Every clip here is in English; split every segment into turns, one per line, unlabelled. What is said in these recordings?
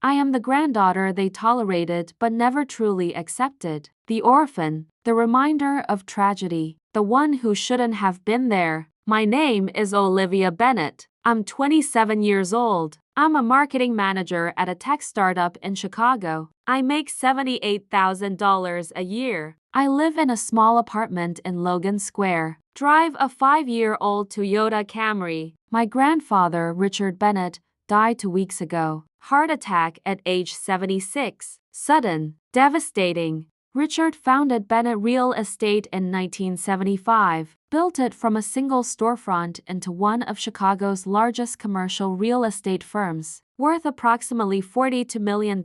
I am the granddaughter they tolerated but never truly accepted. The orphan, the reminder of tragedy, the one who shouldn't have been there. My name is Olivia Bennett. I'm 27 years old. I'm a marketing manager at a tech startup in Chicago. I make $78,000 a year. I live in a small apartment in Logan Square. Drive a 5-year-old Toyota Camry. My grandfather, Richard Bennett, died 2 weeks ago. Heart attack at age 76. Sudden, devastating. Richard founded Bennett Real Estate in 1975, built it from a single storefront into one of Chicago's largest commercial real estate firms, worth approximately $42 million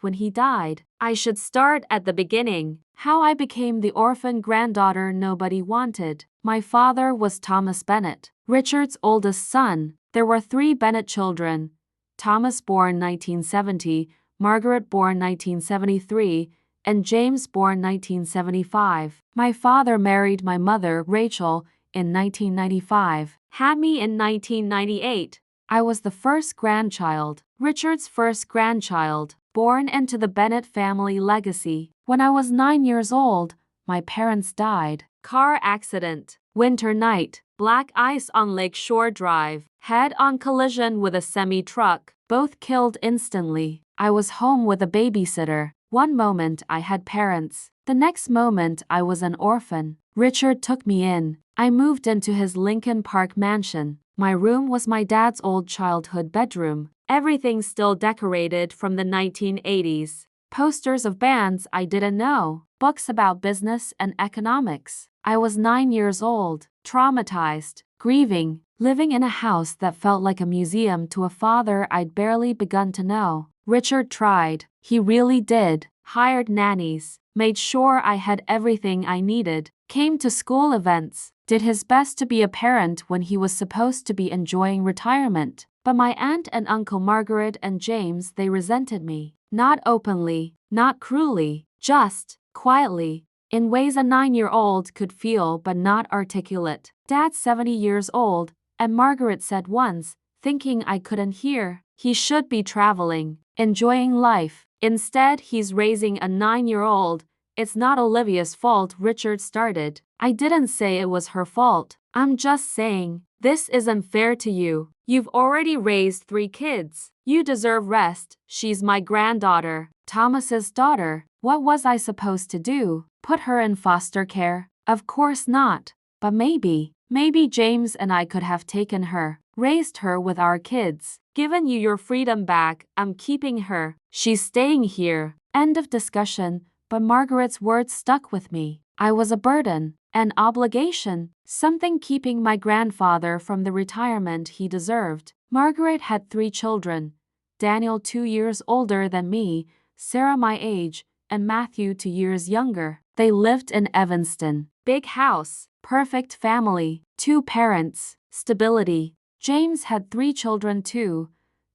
when he died. I should start at the beginning. How I became the orphan granddaughter nobody wanted. My father was Thomas Bennett, Richard's oldest son. There were 3 Bennett children: Thomas born 1970, Margaret born 1973, and James born 1975. My father married my mother, Rachel, in 1995, had me in 1998. I was the first grandchild, Richard's first grandchild, born into the Bennett family legacy. When I was 9 years old, my parents died. Car accident. Winter night. Black ice on Lake Shore Drive. Head-on collision with a semi-truck. Both killed instantly. I was home with a babysitter. One moment I had parents. The next moment I was an orphan. Richard took me in. I moved into his Lincoln Park mansion. My room was my dad's old childhood bedroom. Everything still decorated from the 1980s. Posters of bands I didn't know. Books about business and economics. I was 9 years old, traumatized, grieving, living in a house that felt like a museum to a father I'd barely begun to know. Richard tried. He really did. Hired nannies, made sure I had everything I needed, came to school events, did his best to be a parent when he was supposed to be enjoying retirement. But my aunt and uncle Margaret and James, they resented me. Not openly, not cruelly, just quietly, in ways a 9-year-old could feel but not articulate. Dad's 70 years old, and Margaret said once, thinking I couldn't hear, he should be traveling, enjoying life. Instead, he's raising a 9-year-old. It's not Olivia's fault, Richard started. I didn't say it was her fault. I'm just saying, this isn't fair to you. You've already raised 3 kids. You deserve rest. She's my granddaughter, Thomas's daughter. What was I supposed to do? Put her in foster care? Of course not. But maybe James and I could have taken her, raised her with our kids, given you your freedom back. I'm keeping her. She's staying here. End of discussion. But Margaret's words stuck with me. I was a burden, an obligation, something keeping my grandfather from the retirement he deserved. Margaret had 3 children: Daniel 2 years older than me, Sarah my age, and Matthew 2 years younger. They lived in Evanston. Big house, perfect family, 2 parents, stability. James had 3 children too,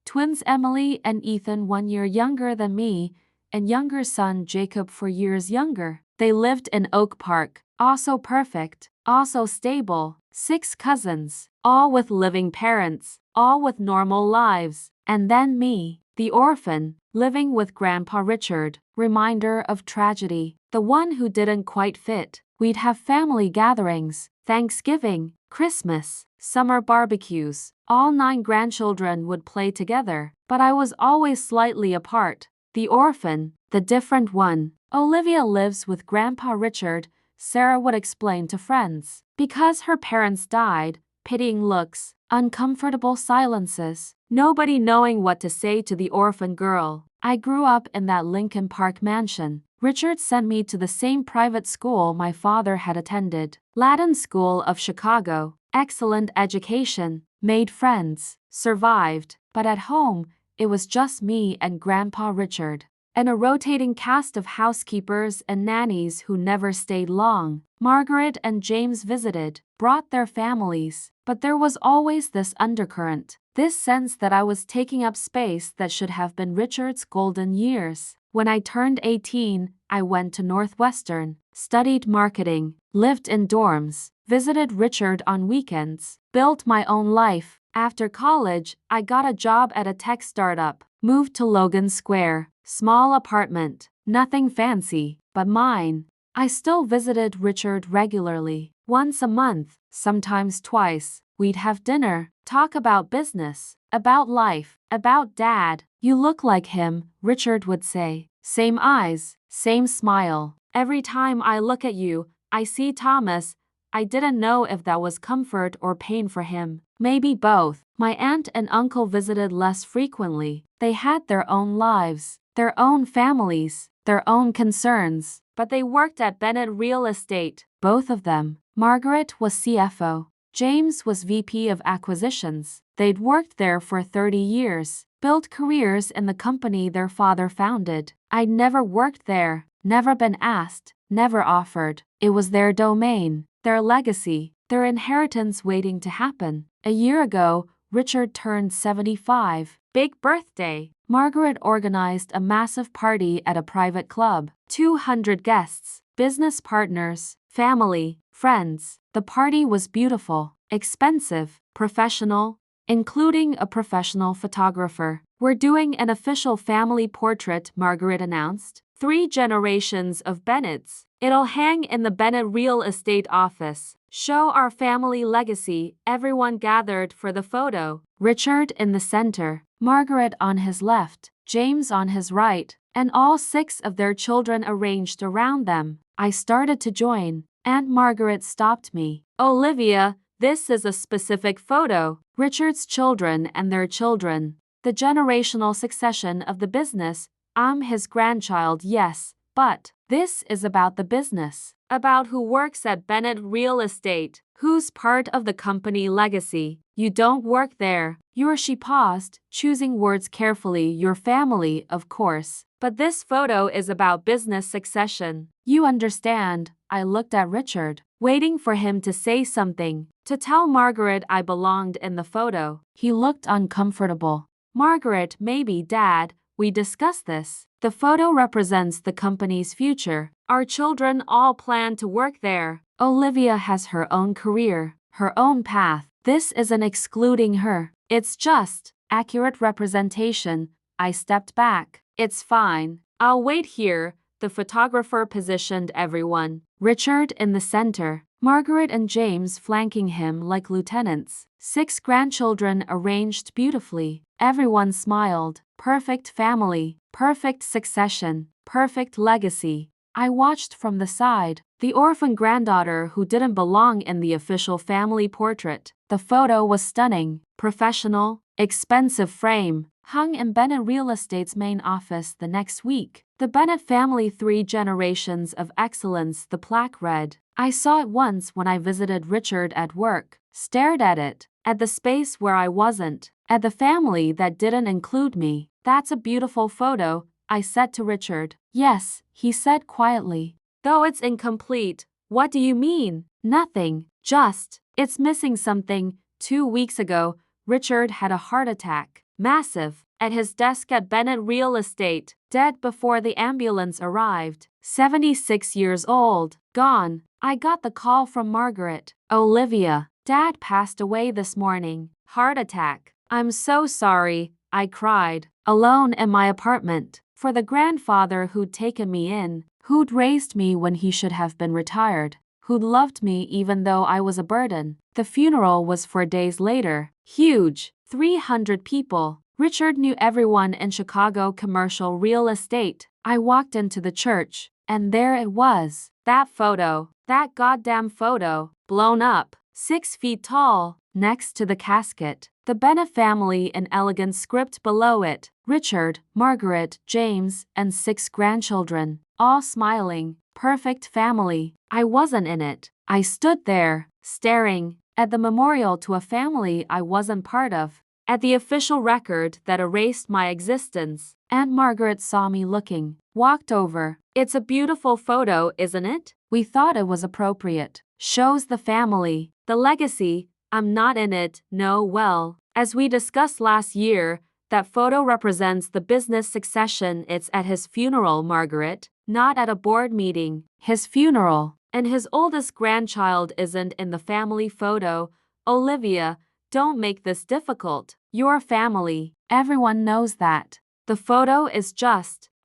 twins Emily and Ethan 1 year younger than me, and younger son Jacob 4 years younger. They lived in Oak Park, also perfect, also stable. 6 cousins, all with living parents, all with normal lives. And then me, the orphan, living with Grandpa Richard, reminder of tragedy, the one who didn't quite fit. We'd have family gatherings, Thanksgiving, Christmas, summer barbecues. All 9 grandchildren would play together, but I was always slightly apart. The orphan, the different one. Olivia lives with Grandpa Richard, Sarah would explain to friends. Because her parents died, pitying looks, uncomfortable silences, nobody knowing what to say to the orphan girl. I grew up in that Lincoln Park mansion. Richard sent me to the same private school my father had attended, Latin School of Chicago. Excellent education, made friends, survived, but at home, it was just me and Grandpa Richard, and a rotating cast of housekeepers and nannies who never stayed long. Margaret and James visited, brought their families, but there was always this undercurrent, this sense that I was taking up space that should have been Richard's golden years. When I turned 18, I went to Northwestern, studied marketing, lived in dorms, visited Richard on weekends, built my own life. After college, I got a job at a tech startup, moved to Logan Square, small apartment, nothing fancy, but mine. I still visited Richard regularly, once a month, sometimes twice. We'd have dinner, talk about business, about life, about dad. You look like him, Richard would say. Same eyes, same smile. Every time I look at you, I see Thomas. I didn't know if that was comfort or pain for him. Maybe both. My aunt and uncle visited less frequently. They had their own lives, their own families, their own concerns. But they worked at Bennett Real Estate, both of them. Margaret was CFO. James was VP of Acquisitions. They'd worked there for 30 years, built careers in the company their father founded. I'd never worked there, never been asked, never offered. It was their domain, their legacy, their inheritance waiting to happen. A year ago, Richard turned 75. Big birthday. Margaret organized a massive party at a private club. 200 guests, business partners, family, friends. The party was beautiful, expensive, professional, including a professional photographer. We're doing an official family portrait, Margaret announced. 3 generations of Bennetts. It'll hang in the Bennett Real Estate office. Show our family legacy. Everyone gathered for the photo. Richard in the center, Margaret on his left, James on his right, and all 6 of their children arranged around them. I started to join. Aunt Margaret stopped me. Olivia, this is a specific photo. Richard's children and their children. The generational succession of the business. I'm his grandchild, yes, but this is about the business. About who works at Bennett Real Estate, who's part of the company legacy. You don't work there. She paused, choosing words carefully. Your family, of course. But this photo is about business succession. You understand. I looked at Richard, waiting for him to say something, to tell Margaret I belonged in the photo. He looked uncomfortable. Margaret, maybe Dad, we discussed this. The photo represents the company's future. Our children all plan to work there. Olivia has her own career, her own path. This isn't excluding her. It's just accurate representation. I stepped back. It's fine. I'll wait here. The photographer positioned everyone. Richard in the center, Margaret and James flanking him like lieutenants. 6 grandchildren arranged beautifully. Everyone smiled. Perfect family, perfect succession, perfect legacy. I watched from the side, the orphan granddaughter who didn't belong in the official family portrait. The photo was stunning, professional, expensive frame, hung in Bennett Real Estate's main office the next week. The Bennett family, 3 generations of excellence, the plaque read. I saw it once when I visited Richard at work, stared at it, at the space where I wasn't, at the family that didn't include me. That's a beautiful photo, I said to Richard. Yes, he said quietly. Though it's incomplete. What do you mean? Nothing, just, it's missing something. 2 weeks ago, Richard had a heart attack. Massive. At his desk at Bennett Real Estate, dead before the ambulance arrived. 76 years old, gone. I got the call from Margaret. Olivia, Dad passed away this morning. Heart attack. I'm so sorry, I cried. Alone in my apartment. For the grandfather who'd taken me in, who'd raised me when he should have been retired, who'd loved me even though I was a burden. The funeral was 4 days later. Huge. 300 people. Richard knew everyone in Chicago commercial real estate. I walked into the church, and there it was. That photo. That goddamn photo. Blown up. 6 feet tall. Next to the casket. The Bennett family in elegant script below it. Richard, Margaret, James, and 6 grandchildren. All smiling. Perfect family. I wasn't in it. I stood there, staring, at the memorial to a family I wasn't part of. At the official record that erased my existence. Aunt Margaret saw me looking, walked over. It's a beautiful photo, isn't it? We thought it was appropriate. Shows the family, the legacy. I'm not in it, no, well, as we discussed last year, that photo represents the business succession. It's at his funeral, Margaret, not at a board meeting. His funeral. And his oldest grandchild isn't in the family photo. Olivia, Don't make this difficult. Your family. Everyone knows that. The photo is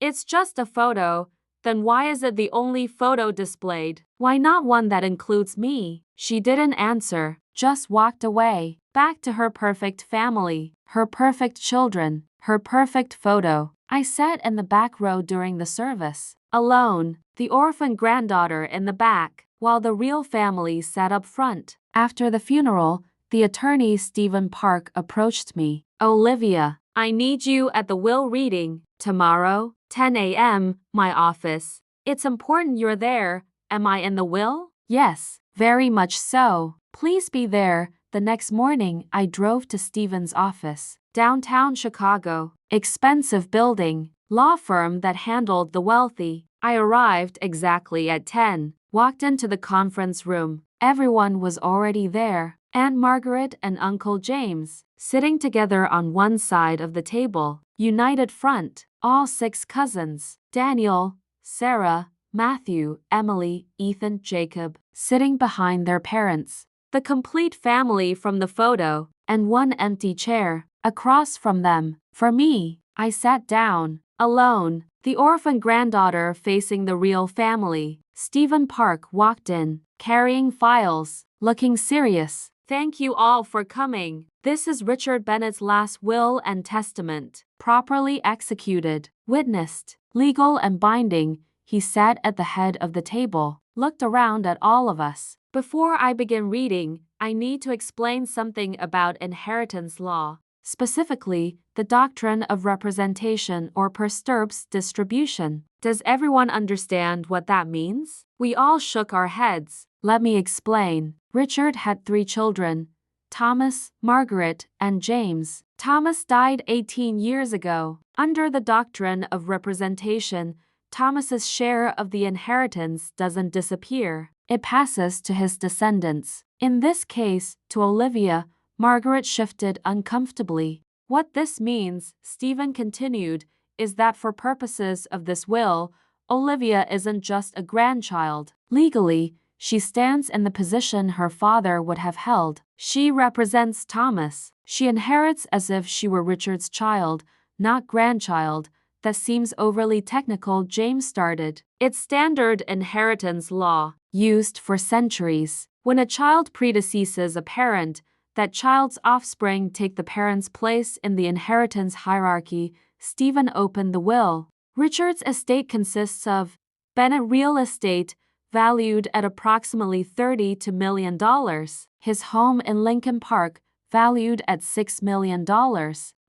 it's just a photo. Then why is it the only photo displayed? Why not one that includes me? She didn't answer, just walked away, back to her perfect family, her perfect children, her perfect photo. I sat in the back row during the service, alone, the orphan granddaughter in the back, while the real family sat up front. After the funeral, the attorney Stephen Park approached me. Olivia, I need you at the will reading, tomorrow, 10 a.m., my office. It's important you're there. Am I in the will? Yes, very much so. Please be there. The next morning, I drove to Stephen's office, downtown Chicago. Expensive building, law firm that handled the wealthy. I arrived exactly at 10, walked into the conference room. Everyone was already there. Aunt Margaret and Uncle James, sitting together on one side of the table, united front, all 6 cousins, Daniel, Sarah, Matthew, Emily, Ethan, Jacob, sitting behind their parents. The complete family from the photo, and one empty chair, across from them. For me, I sat down, alone, the orphan granddaughter facing the real family. Stephen Park walked in, carrying files, looking serious. Thank you all for coming. This is Richard Bennett's last will and testament, properly executed, witnessed, legal and binding. He sat at the head of the table, looked around at all of us. Before I begin reading, I need to explain something about inheritance law, specifically the doctrine of representation or per stirps distribution. Does everyone understand what that means? We all shook our heads. Let me explain. Richard had 3 children, Thomas, Margaret, and James. Thomas died 18 years ago. Under the doctrine of representation, Thomas's share of the inheritance doesn't disappear. It passes to his descendants. In this case, to Olivia, Margaret shifted uncomfortably. What this means, Stephen continued, is that for purposes of this will, Olivia isn't just a grandchild. Legally, she stands in the position her father would have held. She represents Thomas. She inherits as if she were Richard's child, not grandchild. That seems overly technical, James started. It's standard inheritance law, used for centuries. When a child predeceases a parent, that child's offspring take the parent's place in the inheritance hierarchy. Stephen opened the will. Richard's estate consists of Bennett real estate, valued at approximately $32 million. His home in Lincoln Park, valued at $6 million.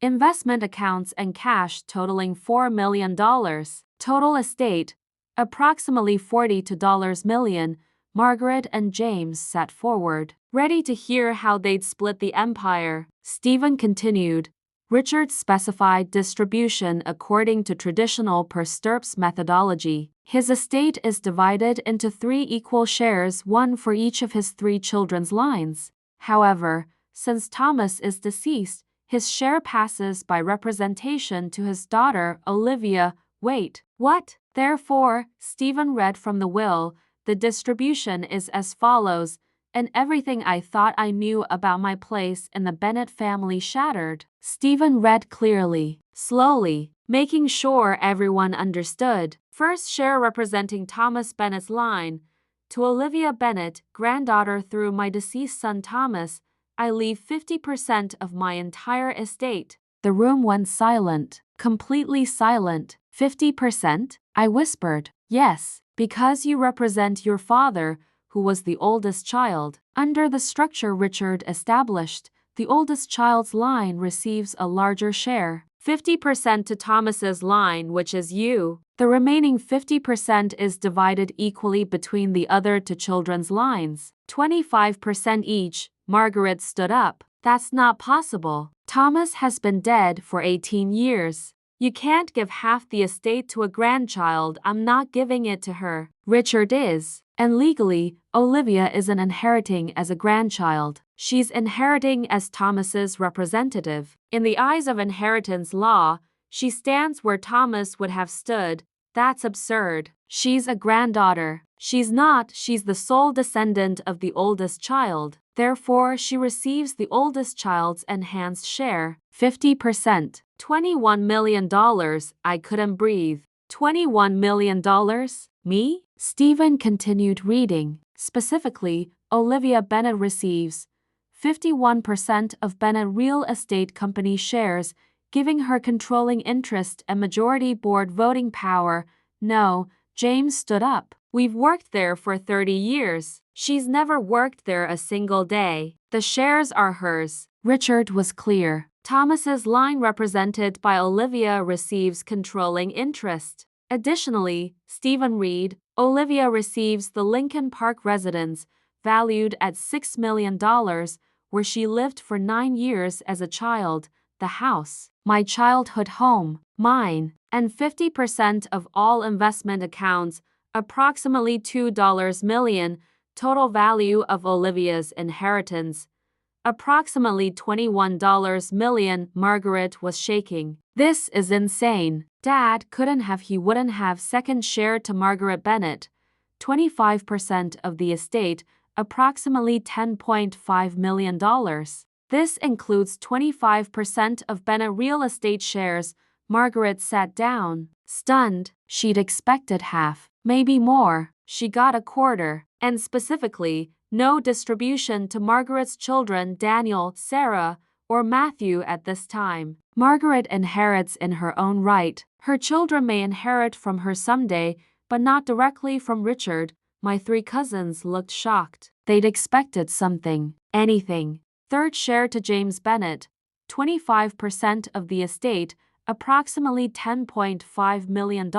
Investment accounts and cash totaling $4 million. Total estate, approximately $42 million. Margaret and James sat forward, ready to hear how they'd split the empire. Stephen continued. Richard specified distribution according to traditional per stirps methodology. His estate is divided into 3 equal shares, one for each of his 3 children's lines. However, since Thomas is deceased, his share passes by representation to his daughter, Olivia. Wait, what? Therefore, Stephen read from the will, the distribution is as follows, and everything I thought I knew about my place in the Bennett family shattered. Stephen read clearly, slowly, making sure everyone understood. First share representing Thomas Bennett's line. To Olivia Bennett, granddaughter through my deceased son Thomas, I leave 50% of my entire estate. The room went silent, completely silent. 50%? I whispered. Yes, because you represent your father, who was the oldest child. Under the structure Richard established, the oldest child's line receives a larger share. 50% to Thomas's line, which is you. The remaining 50% is divided equally between the other 2 children's lines. 25% each. Margaret stood up. That's not possible. Thomas has been dead for 18 years. You can't give half the estate to a grandchild. I'm not giving it to her. Richard is. And legally, Olivia isn't inheriting as a grandchild. She's inheriting as Thomas's representative. In the eyes of inheritance law, she stands where Thomas would have stood. That's absurd. She's a granddaughter. She's not, she's the sole descendant of the oldest child. Therefore, she receives the oldest child's enhanced share, 50%. $21 million. I couldn't breathe. $21 million? Me? Stephen continued reading. Specifically, Olivia Bennet receives 51% of Bennet Real Estate Company shares, giving her controlling interest and majority board voting power. No, James stood up. We've worked there for 30 years. She's never worked there a single day. The shares are hers. Richard was clear. Thomas's line, represented by Olivia, receives controlling interest. Additionally, Stephen read, Olivia receives the Lincoln Park residence, valued at $6 million, where she lived for 9 years as a child, the house, my childhood home, mine, and 50% of all investment accounts, approximately $2 million, total value of Olivia's inheritance, approximately $21 million. Margaret was shaking. This is insane. Dad he wouldn't have second share to Margaret Bennet, 25% of the estate, approximately $10.5 million. This includes 25% of Bennet Real Estate shares. Margaret sat down, stunned. She'd expected half, maybe more. She got a quarter, and specifically, no distribution to Margaret's children Daniel, Sarah, or Matthew at this time. Margaret inherits in her own right. Her children may inherit from her someday, but not directly from Richard. My 3 cousins looked shocked. They'd expected something, anything. Third share to James Bennet, 25% of the estate, approximately $10.5 million.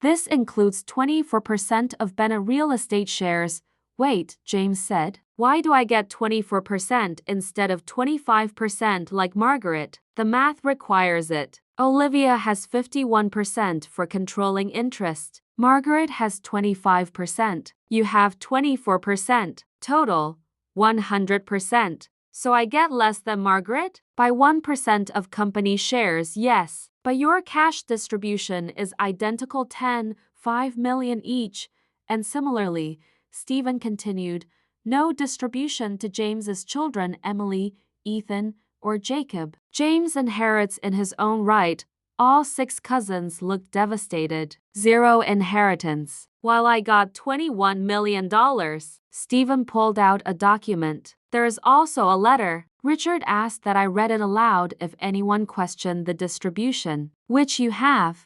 This includes 24% of Bennet Real Estate shares. Wait, James said. Why do I get 24% instead of 25% like Margaret? The math requires it. Olivia has 51% for controlling interest. Margaret has 25%. You have 24%. Total, 100%. So I get less than Margaret? By 1% of company shares, yes. But your cash distribution is identical, $5 million each. And similarly, Stephen continued, no distribution to James's children Emily, Ethan, or Jacob. James inherits in his own right. All 6 cousins looked devastated. 0 inheritance. While I got $21 million. Stephen pulled out a document. There is also a letter. Richard asked that I read it aloud if anyone questioned the distribution, which you have.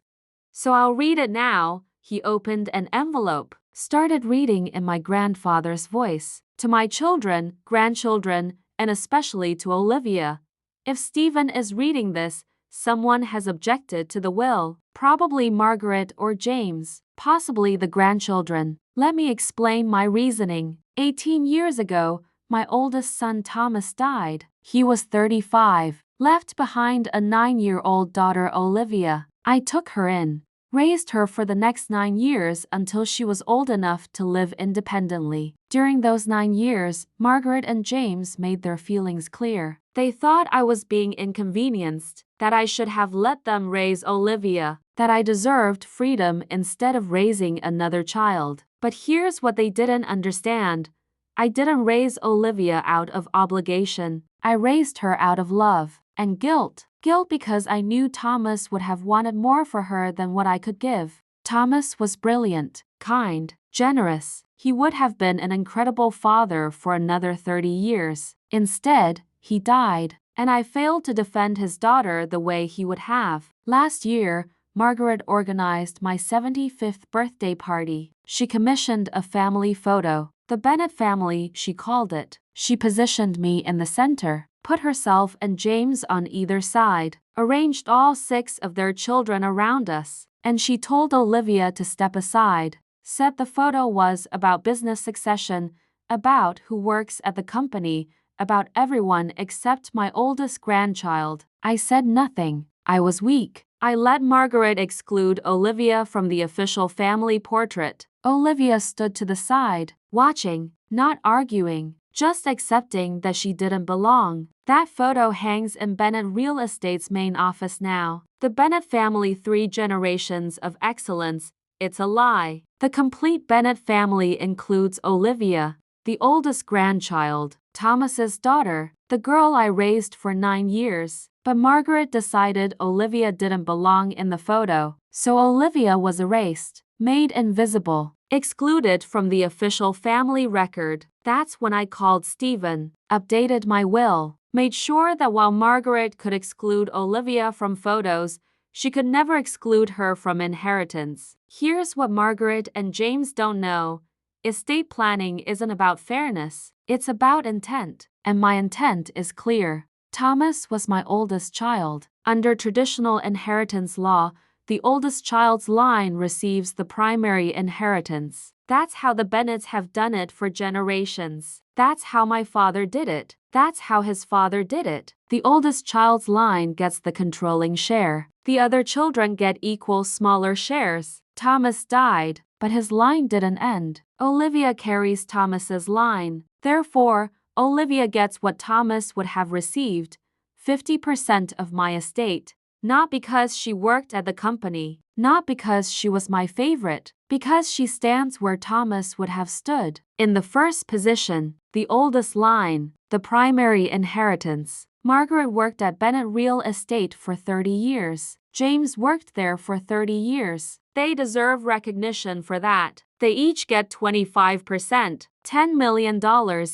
So I'll read it now. He opened an envelope, started reading in my grandfather's voice. To my children, grandchildren, and especially to Olivia. If Stephen is reading this, someone has objected to the will, probably Margaret or James, possibly the grandchildren. Let me explain my reasoning. 18 years ago, my oldest son Thomas died. He was 35, left behind a 9-year-old daughter Olivia. I took her in, raised her for the next 9 years until she was old enough to live independently. During those 9 years, Margaret and James made their feelings clear. They thought I was being inconvenienced, that I should have let them raise Olivia, that I deserved freedom instead of raising another child. But here's what they didn't understand. I didn't raise Olivia out of obligation. I raised her out of love and guilt. Guilt because I knew Thomas would have wanted more for her than what I could give. Thomas was brilliant, kind, generous. He would have been an incredible father for another 30 years. Instead, he died, and I failed to defend his daughter the way he would have. Last year, Margaret organized my 75th birthday party. She commissioned a family photo. The Bennet family, she called it. She positioned me in the center, put herself and James on either side, arranged all 6 of their children around us, and she told Olivia to step aside, said the photo was about business succession, about who works at the company, about everyone except my oldest grandchild. I said nothing. I was weak. I let Margaret exclude Olivia from the official family portrait. Olivia stood to the side, watching, not arguing, just accepting that she didn't belong. That photo hangs in Bennet Real Estate's main office now. The Bennet family, 3 generations of excellence, It's a lie. The complete Bennett family includes Olivia, the oldest grandchild, Thomas's daughter, the girl I raised for 9 years. But Margaret decided Olivia didn't belong in the photo, so Olivia was erased, made invisible, excluded from the official family record. That's when I called Stephen, updated my will, made sure that while Margaret could exclude Olivia from photos, she could never exclude her from inheritance. Here's what Margaret and James don't know. Estate planning isn't about fairness, it's about intent, and my intent is clear. Thomas was my oldest child. Under traditional inheritance law, the oldest child's line receives the primary inheritance. That's how the Bennets have done it for generations. That's how my father did it. That's how his father did it. The oldest child's line gets the controlling share. The other children get equal smaller shares. Thomas died, but his line didn't end. Olivia carries Thomas's line. Therefore, Olivia gets what Thomas would have received, 50% of my estate, not because she worked at the company, not because she was my favorite, because she stands where Thomas would have stood. In the first position, the oldest line, the primary inheritance. Margaret worked at Bennett Real Estate for 30 years. James worked there for 30 years. They deserve recognition for that. They each get 25%, $10 million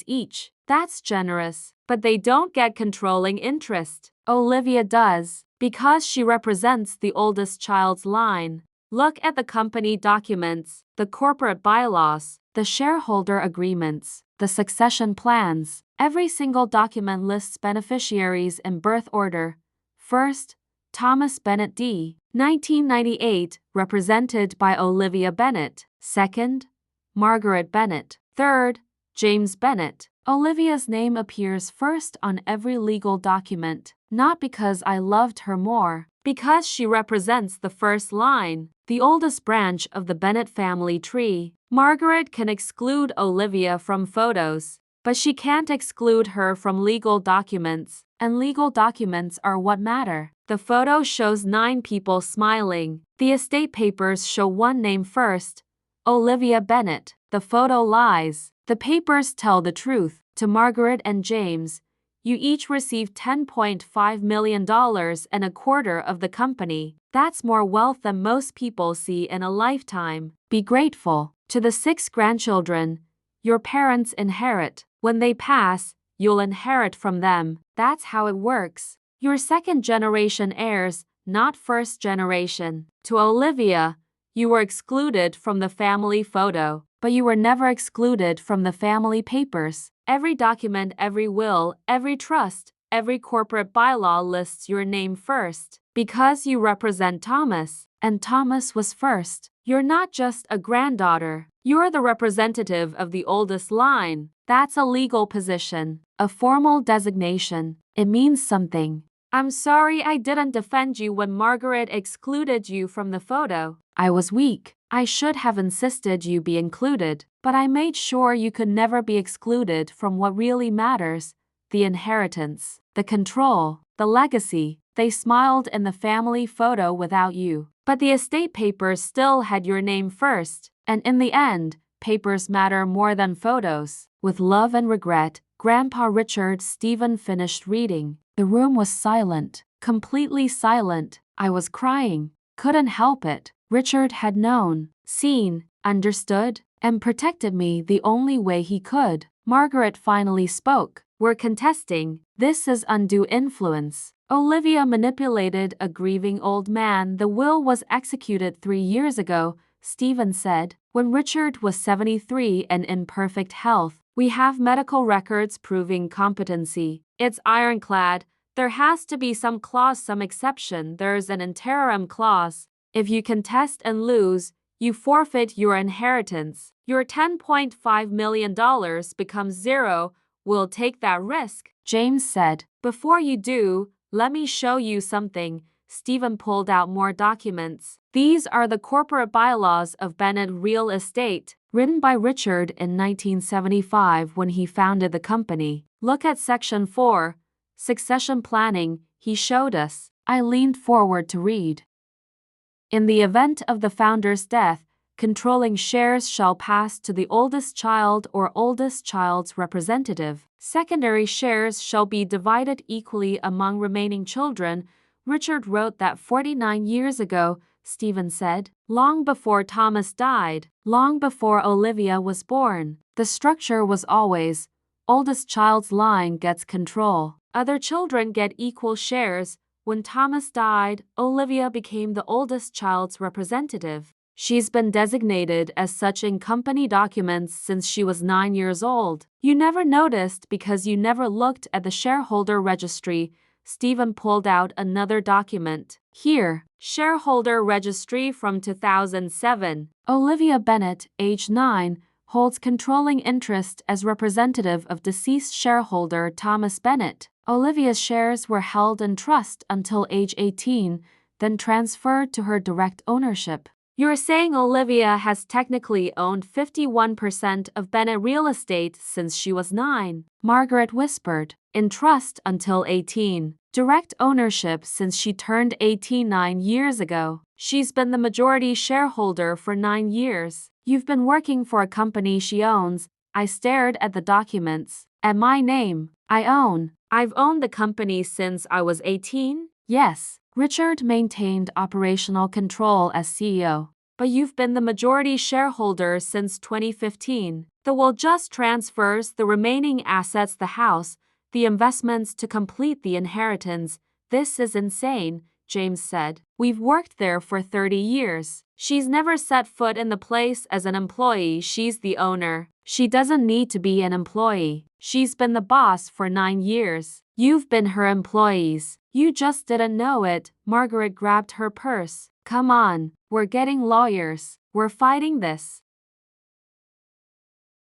each. That's generous, but they don't get controlling interest. Olivia does, because she represents the oldest child's line. Look at the company documents, the corporate bylaws, the shareholder agreements, the succession plans. Every single document lists beneficiaries in birth order. First, Thomas Bennett D. 1998, represented by Olivia Bennett. Second, Margaret Bennett. Third, James Bennett. Olivia's name appears first on every legal document, not because I loved her more, because she represents the first line, the oldest branch of the Bennett family tree. Margaret can exclude Olivia from photos, but she can't exclude her from legal documents, and legal documents are what matter. The photo shows 9 people smiling. The estate papers show one name first, Olivia Bennett. The photo lies. The papers tell the truth. To Margaret and James, you each received $10.5 million and a quarter of the company. That's more wealth than most people see in a lifetime. Be grateful. To the 6 grandchildren, your parents inherit. When they pass, you'll inherit from them. That's how it works. You're second-generation heirs, not first generation. To Olivia, you were excluded from the family photo, but you were never excluded from the family papers. Every document, every will, every trust, every corporate bylaw lists your name first, because you represent Thomas, and Thomas was first. You're not just a granddaughter. You're the representative of the oldest line. That's a legal position, a formal designation. It means something. I'm sorry I didn't defend you when Margaret excluded you from the photo. I was weak. I should have insisted you be included, but I made sure you could never be excluded from what really matters, the inheritance, the control, the legacy. They smiled in the family photo without you, but the estate papers still had your name first, and in the end, papers matter more than photos. With love and regret, Grandpa Richard Stephen finished reading. The room was silent, completely silent. I was crying, couldn't help it. Richard had known, seen, understood, and protected me the only way he could. Margaret finally spoke. We're contesting. This is undue influence. Olivia manipulated a grieving old man. The will was executed 3 years ago, Stephen said, when Richard was 73 and in perfect health. We have medical records proving competency. It's ironclad. There has to be some clause, some exception. There's an interim clause. If you contest and lose, you forfeit your inheritance. Your $10.5 million becomes zero. We'll take that risk, James said. Before you do, let me show you something. Stephen pulled out more documents. These are the corporate bylaws of Bennett Real Estate, written by Richard in 1975 when he founded the company. Look at Section 4, Succession Planning, he showed us. I leaned forward to read. In the event of the founder's death, controlling shares shall pass to the oldest child or oldest child's representative. Secondary shares shall be divided equally among remaining children. Richard wrote that 49 years ago, Stephen said, long before Thomas died, long before Olivia was born. The structure was always, oldest child's line gets control. Other children get equal shares. When Thomas died, Olivia became the oldest child's representative. She's been designated as such in company documents since she was 9 years old. You never noticed because you never looked at the shareholder registry. Stephen pulled out another document. Here, shareholder registry from 2007. Olivia Bennett, age 9, holds controlling interest as representative of deceased shareholder Thomas Bennett. Olivia's shares were held in trust until age 18, then transferred to her direct ownership. You're saying Olivia has technically owned 51% of Bennett real estate since she was 9, Margaret whispered. In trust until 18. Direct ownership since she turned 18 9 years ago. She's been the majority shareholder for 9 years. You've been working for a company she owns. I stared at the documents. At my name. I own. I've owned the company since I was 18? Yes. Richard maintained operational control as CEO. But you've been the majority shareholder since 2015. The will just transfers the remaining assets, the house, the investments to complete the inheritance. This is insane, James said. We've worked there for 30 years. She's never set foot in the place as an employee. She's the owner. She doesn't need to be an employee. She's been the boss for 9 years. You've been her employees. You just didn't know it. Margaret grabbed her purse. Come on, we're getting lawyers. We're fighting this.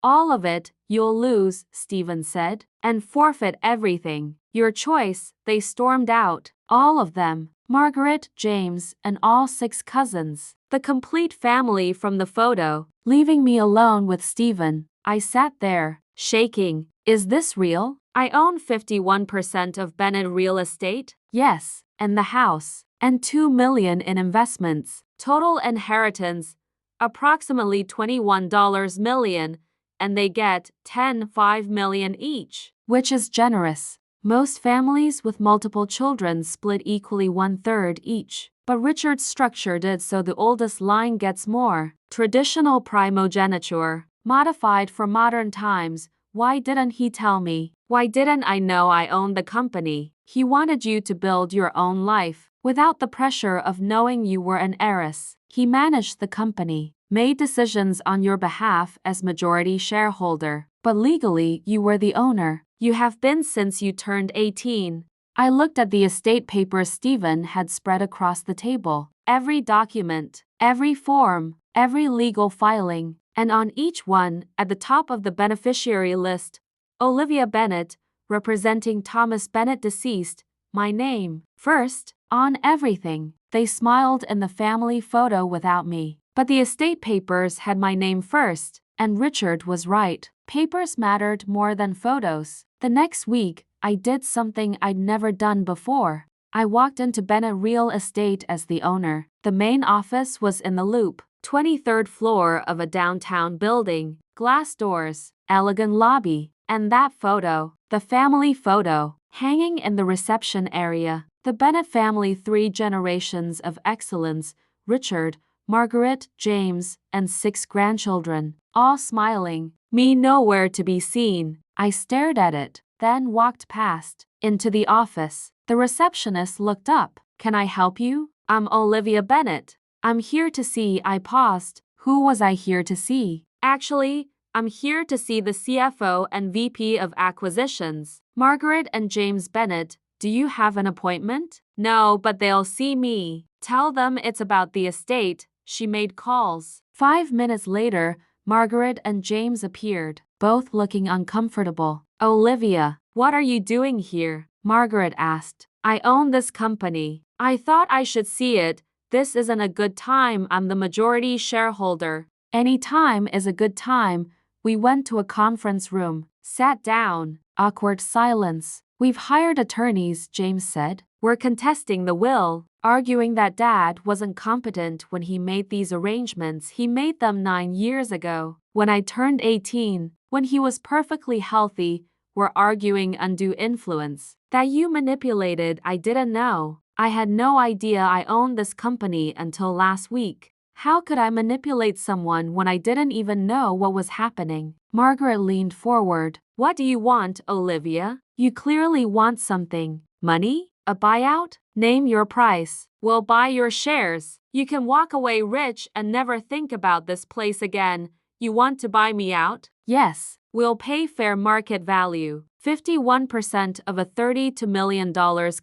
All of it, you'll lose, Stephen said, and forfeit everything. Your choice. They stormed out. All of them. Margaret, James, and all 6 cousins. The complete family from the photo, leaving me alone with Stephen. I sat there, shaking. Is this real? I own 51% of Bennett real estate? Yes, and the house. And $2 million in investments. Total inheritance, approximately $21 million, and they get $5 million each, which is generous. Most families with multiple children split equally 1/3 each, but Richard's structure did so the oldest line gets more. Traditional primogeniture, modified for modern times. Why didn't he tell me? Why didn't I know I owned the company? He wanted you to build your own life, without the pressure of knowing you were an heiress. He managed the company, made decisions on your behalf as majority shareholder, but legally you were the owner. You have been since you turned 18. I looked at the estate papers Stephen had spread across the table. Every document, every form, every legal filing, and on each one, at the top of the beneficiary list, Olivia Bennett, representing Thomas Bennett deceased, my name. First, on everything. They smiled in the family photo without me. But the estate papers had my name first, and Richard was right. Papers mattered more than photos. The next week, I did something I'd never done before. I walked into Bennett Real Estate as the owner. The main office was in the Loop, 23rd floor of a downtown building, glass doors, elegant lobby, and that photo, the family photo, hanging in the reception area. The Bennett family, 3 generations of excellence, Richard, Margaret, James, and 6 grandchildren, all smiling. Me nowhere to be seen. I stared at it, then walked past, into the office. The receptionist looked up. Can I help you? I'm Olivia Bennett. I'm here to see. I paused. Who was I here to see? Actually, I'm here to see the CFO and VP of Acquisitions, Margaret and James Bennett. Do you have an appointment? No, but they'll see me. Tell them it's about the estate. She made calls. 5 minutes later, Margaret and James appeared, both looking uncomfortable. Olivia, what are you doing here? Margaret asked. I own this company. I thought I should see it. This isn't a good time. I'm the majority shareholder. Any time is a good time. We went to a conference room, sat down. Awkward silence. We've hired attorneys, James said. We're contesting the will. arguing that Dad wasn't competent when he made these arrangements. He made them 9 years ago. When I turned 18, when he was perfectly healthy, we're arguing undue influence. That you manipulated, I didn't know. I had no idea I owned this company until last week. How could I manipulate someone when I didn't even know what was happening? Margaret leaned forward. What do you want, Olivia? You clearly want something. Money? A buyout? Name your price. We'll buy your shares. You can walk away rich and never think about this place again. You want to buy me out? Yes. We'll pay fair market value. 51% of a $32 million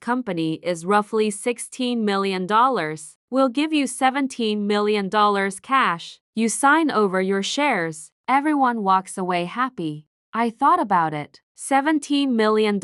company is roughly $16 million. We'll give you $17 million cash. You sign over your shares. Everyone walks away happy. I thought about it. $17 million.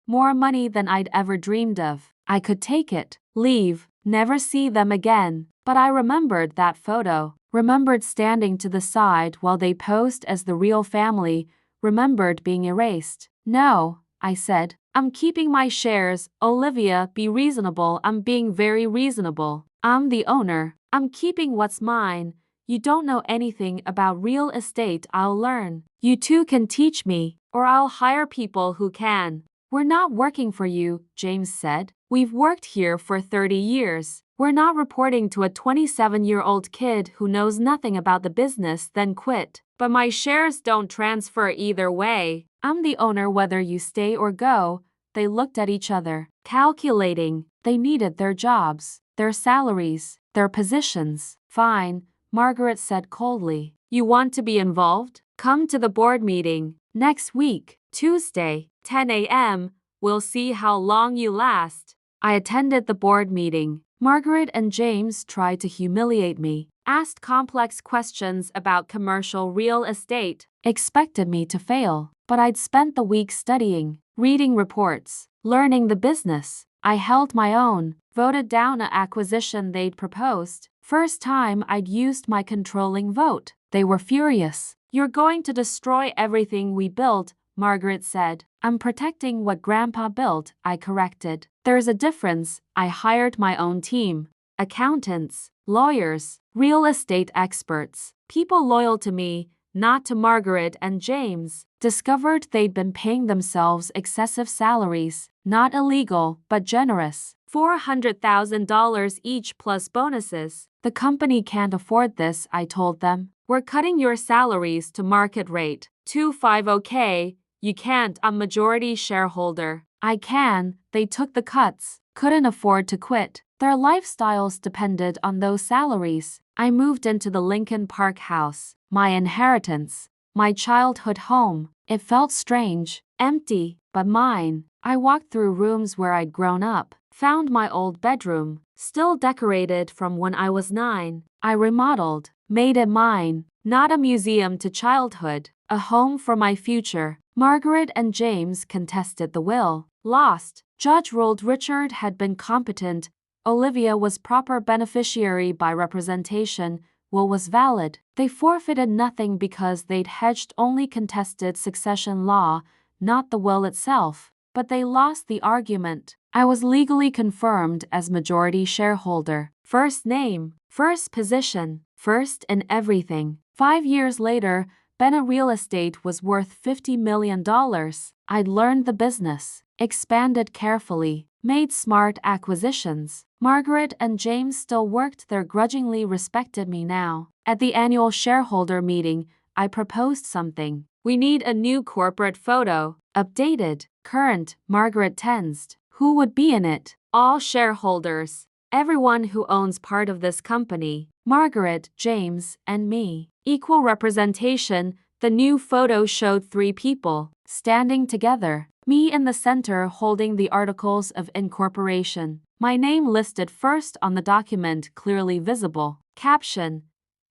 More money than I'd ever dreamed of. I could take it, leave, never see them again. But I remembered that photo. Remembered standing to the side while they posed as the real family. Remembered being erased. No, I said. I'm keeping my shares. Olivia, be reasonable. I'm being very reasonable. I'm the owner. I'm keeping what's mine. You don't know anything about real estate. I'll learn. You two can teach me, or I'll hire people who can. We're not working for you, James said. We've worked here for 30 years. We're not reporting to a 27-year-old kid who knows nothing about the business then quit. But my shares don't transfer either way. I'm the owner whether you stay or go. They looked at each other, calculating. They needed their jobs, their salaries, their positions. Fine, Margaret said coldly. You want to be involved? Come to the board meeting. Next week, Tuesday, 10 a.m. We'll see how long you last. I attended the board meeting. Margaret and James tried to humiliate me, asked complex questions about commercial real estate, expected me to fail. But I'd spent the week studying, reading reports, learning the business. I held my own, voted down an acquisition they'd proposed. First time I'd used my controlling vote. They were furious. You're going to destroy everything we built, Margaret said. I'm protecting what Grandpa built, I corrected. There's a difference. I hired my own team. Accountants, lawyers, real estate experts, people loyal to me, not to Margaret and James. Discovered they'd been paying themselves excessive salaries, not illegal, but generous. $400,000 each plus bonuses. The company can't afford this, I told them. We're cutting your salaries to market rate. $250K. You can't, I'm majority shareholder. I can, they took the cuts. Couldn't afford to quit. Their lifestyles depended on those salaries. I moved into the Lincoln Park house, my inheritance, my childhood home. It felt strange, empty, but mine. I walked through rooms where I'd grown up, found my old bedroom, still decorated from when I was 9. I remodeled, made it mine, not a museum to childhood, a home for my future. Margaret and James contested the will. Lost. Judge ruled Richard had been competent. Olivia was proper beneficiary by representation. Will was valid. They forfeited nothing because they'd hedged only contested succession law, not the will itself. But they lost the argument. I was legally confirmed as majority shareholder. First name, first position, first in everything. 5 years later, Bennett Real Estate was worth $50 million. I'd learned the business, expanded carefully, made smart acquisitions. Margaret and James still worked there, grudgingly respected me now. At the annual shareholder meeting, I proposed something. We need a new corporate photo. Updated, current, Margaret tensed. Who would be in it? All shareholders. Everyone who owns part of this company. Margaret, James, and me. Equal representation. The new photo showed 3 people, standing together. Me in the center holding the articles of incorporation. My name listed first on the document, clearly visible. Caption: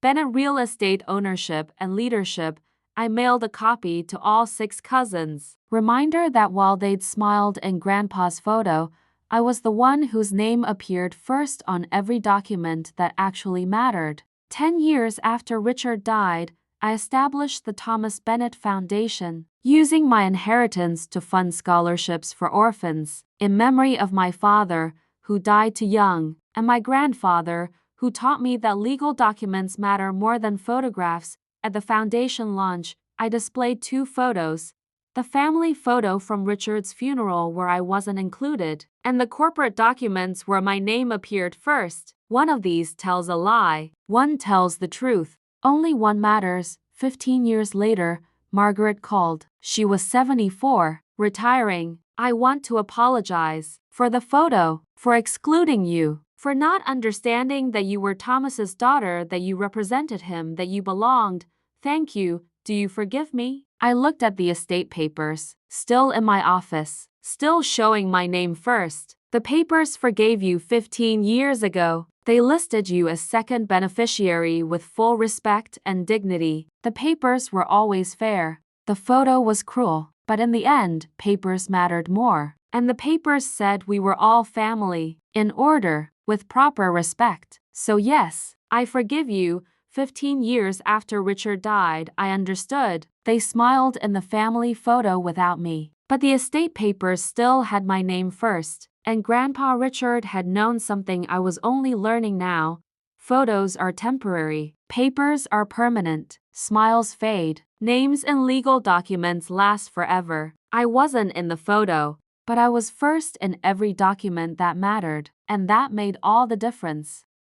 Bennett Real Estate Ownership and Leadership. I mailed a copy to all 6 cousins. Reminder that while they'd smiled in Grandpa's photo, I was the one whose name appeared first on every document that actually mattered. 10 years after Richard died, I established the Thomas Bennett Foundation, using my inheritance to fund scholarships for orphans. In memory of my father, who died too young, and my grandfather, who taught me that legal documents matter more than photographs. At the foundation launch, I displayed 2 photos. The family photo from Richard's funeral where I wasn't included, and the corporate documents where my name appeared first. One of these tells a lie, one tells the truth. Only one matters. 15 years later, Margaret called. She was 74, retiring. I want to apologize for the photo, for excluding you, for not understanding that you were Thomas's daughter, that you represented him, that you belonged. Thank you. Do you forgive me? I looked at the estate papers, still in my office, still showing my name first. The papers forgave you 15 years ago. They listed you as second beneficiary with full respect and dignity. The papers were always fair. The photo was cruel, but in the end, papers mattered more. And the papers said we were all family, in order, with proper respect. So yes, I forgive you. 15 years after Richard died, I understood. They smiled in the family photo without me. But the estate papers still had my name first, and Grandpa Richard had known something I was only learning now. Photos are temporary, papers are permanent, smiles fade, names in legal documents last forever. I wasn't in the photo, but I was first in every document that mattered, and that made all the difference.